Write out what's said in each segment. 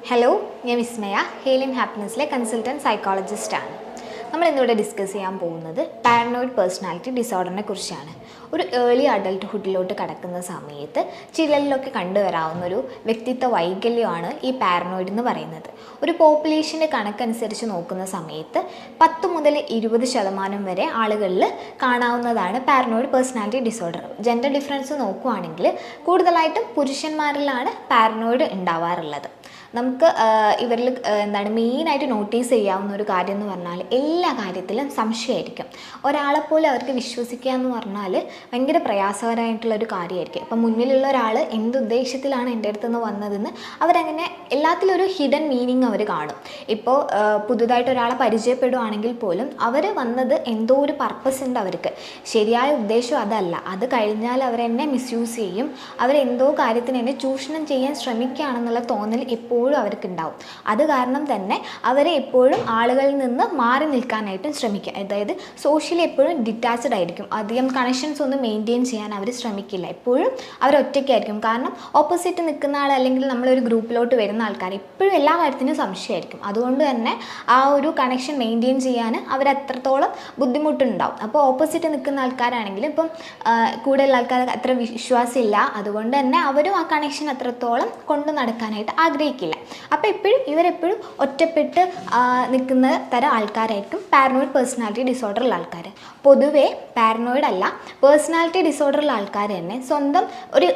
Hello, ഞാൻ വിസ്മയ, healing ഹാപ്പിനെസ്സിലെ consultant സൈക്കോളജിസ്റ്റാണ്. നമ്മൾ ഇന്നിവിടെ ഡിസ്കസ് ചെയ്യാൻ പോകുന്നത് പാരനോയിഡ് പേഴ്സണാലിറ്റി ഡിസോർഡറിനെ കുറിച്ചാണ്. ഒരു ഏർലി അഡൾട്ട്ഹുഡിലോട്ട് കടക്കുന്ന സമയത്ത് ചിലരിലൊക്കെ കണ്ടുവരാവുന്ന ഒരു വ്യക്തിത്വ വൈകല്യമാണ് ഈ പാരനോയിഡ് എന്ന് പറയുന്നത്. ഒരു പോപ്പുലേഷൻ്റെ കണക്കനുസരിച്ച് നോക്കുന്ന സമയത്ത് 10 മുതൽ 20% വരെ ആളുകളിൽ കാണാവുന്നതാണ് paranoid personality disorder. Gender difference നോക്കുകയാണെങ്കിൽ കൂടുതലായിട്ടും പുരുഷന്മാരിലാണ് പാരനോയിഡ് ഉണ്ടാവാറുള്ളത്. നമുക്ക് ഇവരിൽ മെയിനായിട്ട് നോട്ടീസ് ചെയ്യാവുന്ന ഒരു കാര്യം എന്ന് പറഞ്ഞാൽ എല്ലാ കാര്യത്തിലും സംശയമായിരിക്കും. ഒരാളെപ്പോലെ അവർക്ക് വിശ്വസിക്കുക എന്ന് പറഞ്ഞാൽ ഭയങ്കര പ്രയാസകരമായിട്ടുള്ളൊരു കാര്യമായിരിക്കും. ഇപ്പം മുന്നിലുള്ള ഒരാൾ എന്തുദ്ദേശത്തിലാണ് എൻ്റെ അടുത്തുനിന്ന് വന്നതെന്ന് അവരങ്ങനെ എല്ലാത്തിലും ഒരു ഹിഡൻ മീനിങ് അവർ കാണും. ഇപ്പോൾ പുതുതായിട്ട് ഒരാളെ പരിചയപ്പെടുകയാണെങ്കിൽ പോലും അവർ വന്നത് എന്തോ ഒരു പർപ്പസ് ഉണ്ട് അവർക്ക്. ശരിയായ ഉദ്ദേശം അതല്ല. അത് കഴിഞ്ഞാൽ അവരെന്നെ മിസ്യൂസ് ചെയ്യും. അവരെന്തോ കാര്യത്തിന് എന്നെ ചൂഷണം ചെയ്യാൻ ശ്രമിക്കുകയാണെന്നുള്ള തോന്നൽ എപ്പോഴും അവർക്കുണ്ടാവും. അത് കാരണം തന്നെ അവരെ എപ്പോഴും ആളുകളിൽ നിന്ന് മാറി നിൽക്കാനായിട്ടും ശ്രമിക്കുക. അതായത് സോഷ്യലി എപ്പോഴും ഡിറ്റാച്ച്ഡ് ആയിരിക്കും. അധികം കണക്ഷൻസ് ഒന്നും മെയിൻറ്റെയിൻ ചെയ്യാൻ അവർ ശ്രമിക്കില്ല. എപ്പോഴും അവർ ഒറ്റയ്ക്കായിരിക്കും. കാരണം ഓപ്പോസിറ്റ് നിൽക്കുന്ന ആൾ അല്ലെങ്കിൽ നമ്മളൊരു ഗ്രൂപ്പിലോട്ട് വരുന്ന ആൾക്കാർ എപ്പോഴും എല്ലാ കാര്യത്തിനും സംശയമായിരിക്കും. അതുകൊണ്ട് തന്നെ ആ ഒരു കണക്ഷൻ മെയിൻറ്റെയിൻ ചെയ്യാൻ അവരത്രത്തോളം ബുദ്ധിമുട്ടുണ്ടാവും. അപ്പോൾ ഓപ്പോസിറ്റ് നിൽക്കുന്ന ആൾക്കാരാണെങ്കിലും ഇപ്പം കൂടുതൽ ആൾക്കാർ അത്ര വിശ്വാസമില്ല. അതുകൊണ്ട് തന്നെ അവരും ആ കണക്ഷൻ അത്രത്തോളം കൊണ്ടു നടക്കാനായിട്ട് ആഗ്രഹിക്കില്ല. അപ്പോൾ ഇവരെപ്പോഴും ഒറ്റപ്പെട്ട് നിൽക്കുന്ന തരം ആൾക്കാരായിരിക്കും പാരനോയിഡ് പേഴ്സണാലിറ്റി ഡിസോർഡറുള്ള ആൾക്കാർ. പൊതുവേ പാരനോയിഡ് അല്ല, പേഴ്സണാലിറ്റി ഡിസോർഡറുള്ള ആൾക്കാർ തന്നെ സ്വന്തം ഒരു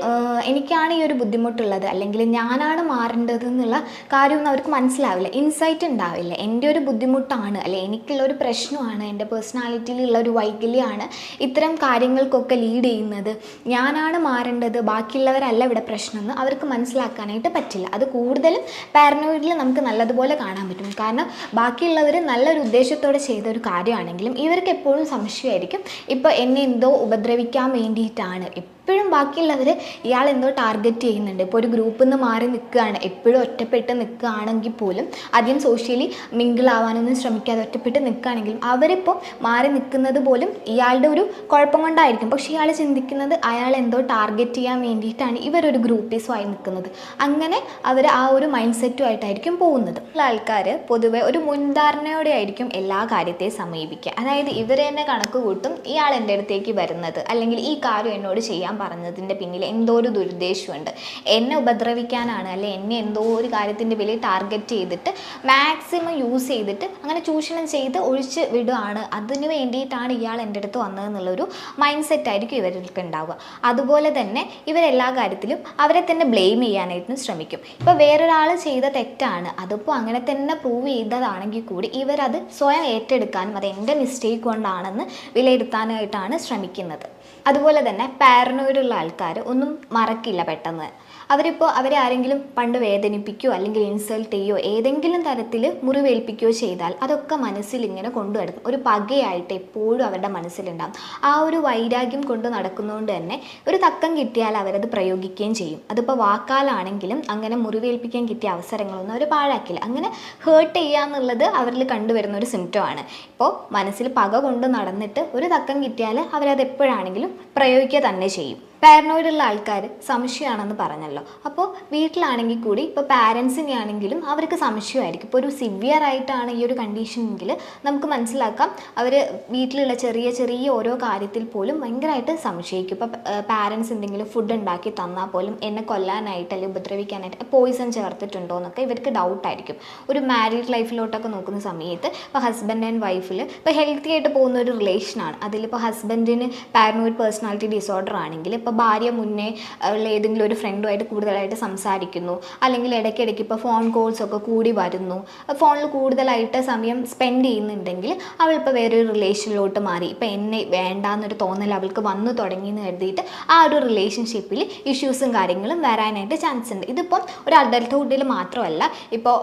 എനിക്കാണ് ഈ ഒരു ബുദ്ധിമുട്ടുള്ളത് അല്ലെങ്കിൽ ഞാനാണ് മാറേണ്ടത് എന്നുള്ള കാര്യമൊന്നും അവർക്ക് മനസ്സിലാവില്ല. ഇൻസൈറ്റ് ഉണ്ടാവില്ല. എൻ്റെ ഒരു ബുദ്ധിമുട്ടാണ് അല്ലെങ്കിൽ എനിക്കുള്ളൊരു പ്രശ്നമാണ്, എൻ്റെ പേഴ്സണാലിറ്റിയിലുള്ള ഒരു വൈകല്യമാണ് ഇത്തരം കാര്യങ്ങൾക്കൊക്കെ ലീഡ് ചെയ്യുന്നത്, ഞാനാണ് മാറേണ്ടത്, ബാക്കിയുള്ളവരല്ല ഇവിടെ പ്രശ്നമെന്ന് അവർക്ക് മനസ്സിലാക്കാനായിട്ട് പറ്റില്ല. അത് കൂടുതലും പാരനോയിഡിൽ നമുക്ക് നല്ലതുപോലെ കാണാൻ പറ്റും. കാരണം ബാക്കിയുള്ളവർ നല്ലൊരു ഉദ്ദേശത്തോടെ ചെയ്ത ഒരു കാര്യമാണെങ്കിലും ഇവർക്ക് എപ്പോഴും സംശയമായിരിക്കും. ഇപ്പോൾ എന്നെ എന്തോ ഉപദ്രവിക്കാൻ വേണ്ടിയിട്ടാണ്. എപ്പോഴും ബാക്കിയുള്ളവർ ഇയാൾ എന്തോ ടാർഗറ്റ് ചെയ്യുന്നുണ്ട്. ഇപ്പോൾ ഒരു ഗ്രൂപ്പിൽ നിന്ന് മാറി നിൽക്കുകയാണ്, എപ്പോഴും ഒറ്റപ്പെട്ട് നിൽക്കുകയാണെങ്കിൽ പോലും അധികം സോഷ്യലി മിങ്കിളാവാനൊന്നും ശ്രമിക്കാതെ ഒറ്റപ്പെട്ട് നിൽക്കുകയാണെങ്കിലും അവരിപ്പോൾ മാറി നിൽക്കുന്നത് പോലും ഇയാളുടെ ഒരു കുഴപ്പം കൊണ്ടായിരിക്കും. പക്ഷേ ഇയാൾ ചിന്തിക്കുന്നത് അയാൾ എന്തോ ടാർഗറ്റ് ചെയ്യാൻ വേണ്ടിയിട്ടാണ് ഇവരൊരു ഗ്രൂപ്പീസുമായി നിൽക്കുന്നത്. അങ്ങനെ അവർ ആ ഒരു മൈൻഡ് സെറ്റുമായിട്ടായിരിക്കും പോകുന്നത്. ആൾക്കാർ പൊതുവെ ഒരു മുൻധാരണയോടെ ആയിരിക്കും എല്ലാ കാര്യത്തെയും സമീപിക്കുക. അതായത് ഇവർ തന്നെ കണക്ക് കൂട്ടും, ഇയാൾ എൻ്റെ അടുത്തേക്ക് വരുന്നത് അല്ലെങ്കിൽ ഈ കാര്യം എന്നോട് ചെയ്യാൻ പറഞ്ഞതിൻ്റെ പിന്നിൽ എന്തോ ഒരു ദുരുദ്ദേശമുണ്ട്, എന്നെ ഉപദ്രവിക്കാനാണ്, അല്ലെങ്കിൽ എന്നെ എന്തോ ഒരു കാര്യത്തിൻ്റെ പേരിൽ ടാർഗറ്റ് ചെയ്തിട്ട് മാക്സിമം യൂസ് ചെയ്തിട്ട് അങ്ങനെ ചൂഷണം ചെയ്ത് ഒഴിച്ച് വിടുകയാണ്, അതിന് വേണ്ടിയിട്ടാണ് ഇയാൾ എൻ്റെ അടുത്ത് വന്നതെന്നുള്ളൊരു മൈൻഡ് സെറ്റായിരിക്കും ഇവർക്ക് ഉണ്ടാവുക. അതുപോലെ തന്നെ ഇവരെല്ലാ കാര്യത്തിലും അവരെ തന്നെ ബ്ലെയിം ചെയ്യാനായിട്ടും ശ്രമിക്കും. ഇപ്പോൾ വേറൊരാൾ ചെയ്ത തെറ്റാണ്, അതിപ്പോൾ അങ്ങനെ തന്നെ പ്രൂവ് ചെയ്തതാണെങ്കിൽ കൂടി ഇവരത് സ്വയം ഏറ്റെടുക്കാനും അത് എൻ്റെ മിസ്റ്റേക്ക് കൊണ്ടാണെന്ന് വിലയിരുത്താനായിട്ടാണ് ശ്രമിക്കുന്നത്. അതുപോലെ തന്നെ പാരനോയിഡുള്ള ആൾക്കാർ ഒന്നും മറക്കില്ല പെട്ടെന്ന്. അവരെ ആരെങ്കിലും പണ്ട് വേദനിപ്പിക്കുകയോ അല്ലെങ്കിൽ ഇൻസൾട്ട് ചെയ്യുകയോ ഏതെങ്കിലും തരത്തിൽ മുറിവേൽപ്പിക്കുകയോ ചെയ്താൽ അതൊക്കെ മനസ്സിൽ ഇങ്ങനെ കൊണ്ടുനടക്കും. ഒരു പകയായിട്ട് എപ്പോഴും അവരുടെ മനസ്സിലുണ്ടാകും. ആ ഒരു വൈരാഗ്യം കൊണ്ട് നടക്കുന്നതുകൊണ്ട് തന്നെ ഒരു തക്കം കിട്ടിയാൽ അവരത് പ്രയോഗിക്കുകയും ചെയ്യും. അതിപ്പോൾ വാക്കാലാണെങ്കിലും അങ്ങനെ മുറിവേൽപ്പിക്കാൻ കിട്ടിയ അവസരങ്ങളൊന്നും അവർ പാഴാക്കില്ല. അങ്ങനെ ഹേർട്ട് ചെയ്യുക എന്നുള്ളത് അവരിൽ കണ്ടുവരുന്ന ഒരു സിംറ്റമാണ്. ഇപ്പോൾ മനസ്സിൽ പക കൊണ്ട് നടന്നിട്ട് ഒരു തക്കം കിട്ടിയാൽ അവരത് എപ്പോഴാണെങ്കിലും പ്രയോഗിക്കുക തന്നെ ചെയ്യും. പാരനോയിഡുള്ള ആൾക്കാർ സംശയമാണെന്ന് പറഞ്ഞല്ലോ. അപ്പോൾ വീട്ടിലാണെങ്കിൽ കൂടി ഇപ്പോൾ പാരൻസിനെ ആണെങ്കിലും അവർക്ക് സംശയമായിരിക്കും. ഇപ്പോൾ ഒരു സിവിയർ ആയിട്ടാണ് ഈ ഒരു കണ്ടീഷനെങ്കിൽ നമുക്ക് മനസ്സിലാക്കാം അവർ വീട്ടിലുള്ള ചെറിയ ചെറിയ ഓരോ കാര്യത്തിൽ പോലും ഭയങ്കരമായിട്ട് സംശയിക്കും. ഇപ്പോൾ പാരൻസ് എന്തെങ്കിലും ഫുഡ് ഉണ്ടാക്കി തന്നാൽ പോലും എന്നെ കൊല്ലാനായിട്ട് അല്ലെങ്കിൽ ഉപദ്രവിക്കാനായിട്ട് പോയിസൺ ചേർത്തിട്ടുണ്ടോ എന്നൊക്കെ ഇവർക്ക് ഡൗട്ടായിരിക്കും. ഒരു മാരീഡ് ലൈഫിലോട്ടൊക്കെ നോക്കുന്ന സമയത്ത് ഇപ്പോൾ ഹസ്ബൻഡ് ആൻഡ് വൈഫിൽ ഇപ്പോൾ ഹെൽത്തി ആയിട്ട് പോകുന്ന ഒരു റിലേഷനാണ്. അതിലിപ്പോൾ ഹസ്ബൻഡിന് പാരനോയിഡ് പേഴ്സണാലിറ്റി ഡിസോർഡർ ആണെങ്കിൽ ഇപ്പോൾ ഭാര്യ മുന്നേ ഉള്ള ഏതെങ്കിലും ഒരു ഫ്രണ്ടുമായിട്ട് കൂടുതലായിട്ട് സംസാരിക്കുന്നു, അല്ലെങ്കിൽ ഇടയ്ക്കിടയ്ക്ക് ഇപ്പോൾ ഫോൺ കോൾസൊക്കെ കൂടി വരുന്നു, ഫോണിൽ കൂടുതലായിട്ട് സമയം സ്പെൻഡ് ചെയ്യുന്നുണ്ടെങ്കിൽ അവൾ ഇപ്പോൾ വേറൊരു റിലേഷനിലോട്ട് മാറി, ഇപ്പോൾ എന്നെ വേണ്ടാന്നൊരു തോന്നൽ അവൾക്ക് വന്നു തുടങ്ങിയെന്ന് കരുതിയിട്ട് ആ ഒരു റിലേഷൻഷിപ്പിൽ ഇഷ്യൂസും കാര്യങ്ങളും വരാനായിട്ട് ചാൻസ് ഉണ്ട്. ഇതിപ്പം ഒരു അഡൽട്ട്ഹുഡിൽ മാത്രമല്ല, ഇപ്പോൾ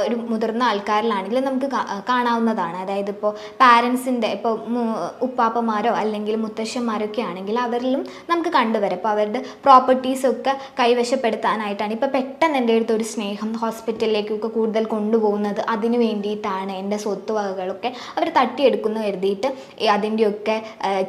ഒരു മുതിർന്ന ആൾക്കാരിലാണെങ്കിലും നമുക്ക് കാണാവുന്നതാണ്. അതായത് ഇപ്പോൾ പാരൻസിൻ്റെ ഇപ്പോൾ ഉപ്പാപ്പമാരോ അല്ലെങ്കിൽ മുത്തശ്ശന്മാരൊക്കെ ആണെങ്കിൽ അവരിലും നമുക്ക് കണ്ടുവരാം. ഇപ്പോൾ അവരുടെ പ്രോപ്പർട്ടീസൊക്കെ കൈവശപ്പെടുത്താനായിട്ടാണ്. ഇപ്പോൾ പെട്ടെന്ന് എൻ്റെ അടുത്ത് ഒരു സ്നേഹം ഹോസ്പിറ്റലിലേക്കൊക്കെ കൂടുതൽ കൊണ്ടുപോകുന്നത് അതിന് വേണ്ടിയിട്ടാണ്. എൻ്റെ സ്വത്ത് വകകളൊക്കെ അവർ തട്ടിയെടുക്കുന്നു കരുതിയിട്ട് അതിൻ്റെയൊക്കെ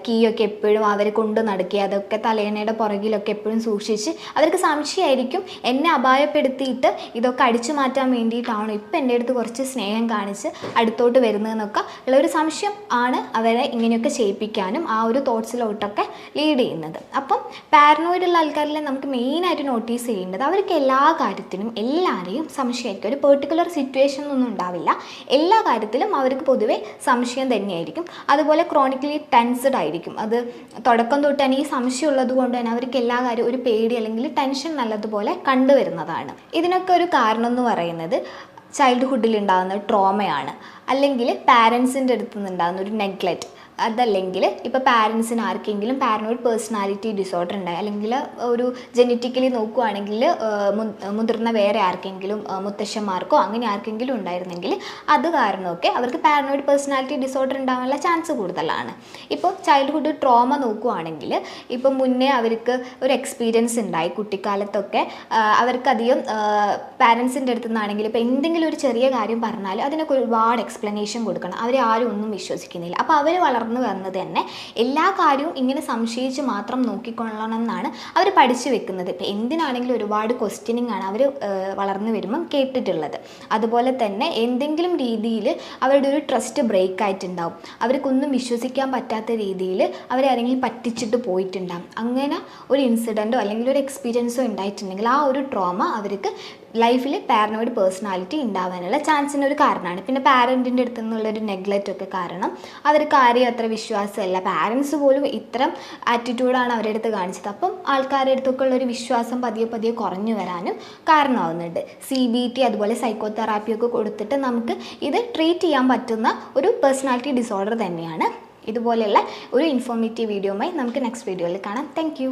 കീയൊക്കെ എപ്പോഴും അവർ കൊണ്ട് നടക്കുക, അതൊക്കെ തലേണയുടെ പുറകിലൊക്കെ എപ്പോഴും സൂക്ഷിച്ച് അവർക്ക് സംശയമായിരിക്കും എന്നെ അപായപ്പെടുത്തിയിട്ട് ഇതൊക്കെ അടിച്ചു മാറ്റാൻ വേണ്ടിയിട്ടാണോ ഇപ്പം എൻ്റെ അടുത്ത് കുറച്ച് സ്നേഹം കാണിച്ച് അടുത്തോട്ട് വരുന്നതെന്നൊക്കെ ഉള്ളൊരു സംശയം ആണ് അവരെ ഇങ്ങനെയൊക്കെ ചെയ്യിപ്പിക്കാനും ആ ഒരു തോട്ട്സിലോട്ടൊക്കെ ലീഡ് ചെയ്യുന്നത്. അപ്പം പാരനോയിഡുള്ള ആൾക്കാരിൽ നമുക്ക് മെയിനായിട്ട് നോട്ടീസ് ചെയ്യേണ്ടത് അവർക്ക് എല്ലാ കാര്യത്തിനും എല്ലാവരെയും സംശയമായിരിക്കും. ഒരു പെർട്ടിക്കുലർ സിറ്റുവേഷൻ ഒന്നും ഉണ്ടാവില്ല, എല്ലാ കാര്യത്തിലും അവർക്ക് പൊതുവെ സംശയം തന്നെയായിരിക്കും. അതുപോലെ ക്രോണിക്കലി ടെൻസ്ഡ് ആയിരിക്കും. അത് തുടക്കം തൊട്ട് തന്നെ ഈ സംശയം ഉള്ളത് കൊണ്ട് തന്നെ അവർക്ക് എല്ലാ കാര്യവും ഒരു പേടി അല്ലെങ്കിൽ ടെൻഷൻ നല്ലതുപോലെ കണ്ടുവരുന്നതാണ്. ഇതിനൊക്കെ ഒരു കാരണം എന്ന് പറയുന്നത് ചൈൽഡ്ഹുഡിൽ ഉണ്ടാകുന്ന ട്രോമയാണ്, അല്ലെങ്കിൽ പാരൻസിൻ്റെ അടുത്ത് നിന്നുണ്ടാകുന്ന ഒരു നെഗ്ലക്റ്റ്, അതല്ലെങ്കിൽ ഇപ്പോൾ പാരൻസിന് ആർക്കെങ്കിലും പാരനോയിഡ് പേഴ്സണാലിറ്റി ഡിസോർഡർ ഉണ്ടായി, അല്ലെങ്കിൽ ഒരു ജെനറ്റിക്കലി നോക്കുകയാണെങ്കിൽ മുതിർന്ന വേറെ ആർക്കെങ്കിലും മുത്തശ്ശന്മാർക്കോ അങ്ങനെ ആർക്കെങ്കിലും ഉണ്ടായിരുന്നെങ്കിൽ അത് കാരണമൊക്കെ അവർക്ക് പാരനോയിഡ് പേഴ്സണാലിറ്റി ഡിസോർഡർ ഉണ്ടാകാനുള്ള ചാൻസ് കൂടുതലാണ്. ഇപ്പോൾ ചൈൽഡ്ഹുഡ് ട്രോമ നോക്കുകയാണെങ്കിൽ ഇപ്പം മുന്നേ അവർക്ക് ഒരു എക്സ്പീരിയൻസ് ഉണ്ടായി കുട്ടിക്കാലത്തൊക്കെ, അവർക്കധികം പാരൻസിൻ്റെ അടുത്തു നിന്നാണെങ്കിൽ ഇപ്പോൾ എന്തെങ്കിലും ഒരു ചെറിയ കാര്യം പറഞ്ഞാൽ അതിനൊക്കെ ഒരുപാട് എക്സ്പ്ലനേഷൻ കൊടുക്കണം, അവരെ ആരും ഒന്നും വിശ്വസിക്കുന്നില്ല. അപ്പോൾ അവർ വളർന്നു വന്നത് തന്നെ എല്ലാ കാര്യവും ഇങ്ങനെ സംശയിച്ച് മാത്രം നോക്കിക്കൊള്ളണം എന്നാണ് അവർ പഠിച്ചു വെക്കുന്നത്. ഇപ്പം എന്തിനാണെങ്കിലും ഒരുപാട് ക്വസ്റ്റ്യനിങ് ആണ് അവർ വളർന്നു വരുമ്പം കേട്ടിട്ടുള്ളത്. അതുപോലെ തന്നെ എന്തെങ്കിലും രീതിയിൽ അവരുടെ ഒരു ട്രസ്റ്റ് ബ്രേക്ക് ആയിട്ടുണ്ടാവും, അവർക്കൊന്നും വിശ്വസിക്കാൻ പറ്റാത്ത രീതിയിൽ അവരെ ആരെങ്കിലും പറ്റിച്ചിട്ട് പോയിട്ടുണ്ടാകും. അങ്ങനെ ഒരു ഇൻസിഡൻറ്റോ അല്ലെങ്കിൽ ഒരു എക്സ്പീരിയൻസോ ഉണ്ടായിട്ടുണ്ടെങ്കിൽ ആ ഒരു ട്രോമ അവർക്ക് ലൈഫിൽ പാരനോയിഡ് പേഴ്സണാലിറ്റി ഉണ്ടാവാനുള്ള ചാൻസിന് ഒരു കാരണമാണ്. പിന്നെ പാരൻറ്റിൻ്റെ അടുത്തു നിന്നുള്ളൊരു നെഗ്ലക്റ്റ് ഒക്കെ കാരണം അവർക്ക് ആരെയും അത്ര വിശ്വാസമല്ല, പാരൻസ് പോലും ഇത്തരം ആറ്റിറ്റ്യൂഡാണ് അവരുടെ അടുത്ത് കാണിച്ചത്. അപ്പം ആൾക്കാരുടെ അടുത്തൊക്കെ ഉള്ളൊരു വിശ്വാസം പതിയെ പതിയെ കുറഞ്ഞു വരാനും കാരണമാവുന്നുണ്ട്. CBT അതുപോലെ സൈക്കോ തെറാപ്പിയൊക്കെ കൊടുത്തിട്ട് നമുക്ക് ഇത് ട്രീറ്റ് ചെയ്യാൻ പറ്റുന്ന ഒരു പേഴ്സണാലിറ്റി ഡിസോർഡർ തന്നെയാണ്. ഇതുപോലെയുള്ള ഒരു ഇൻഫോർമേറ്റീവ് വീഡിയോയുമായി നമുക്ക് നെക്സ്റ്റ് വീഡിയോയിൽ കാണാം. താങ്ക്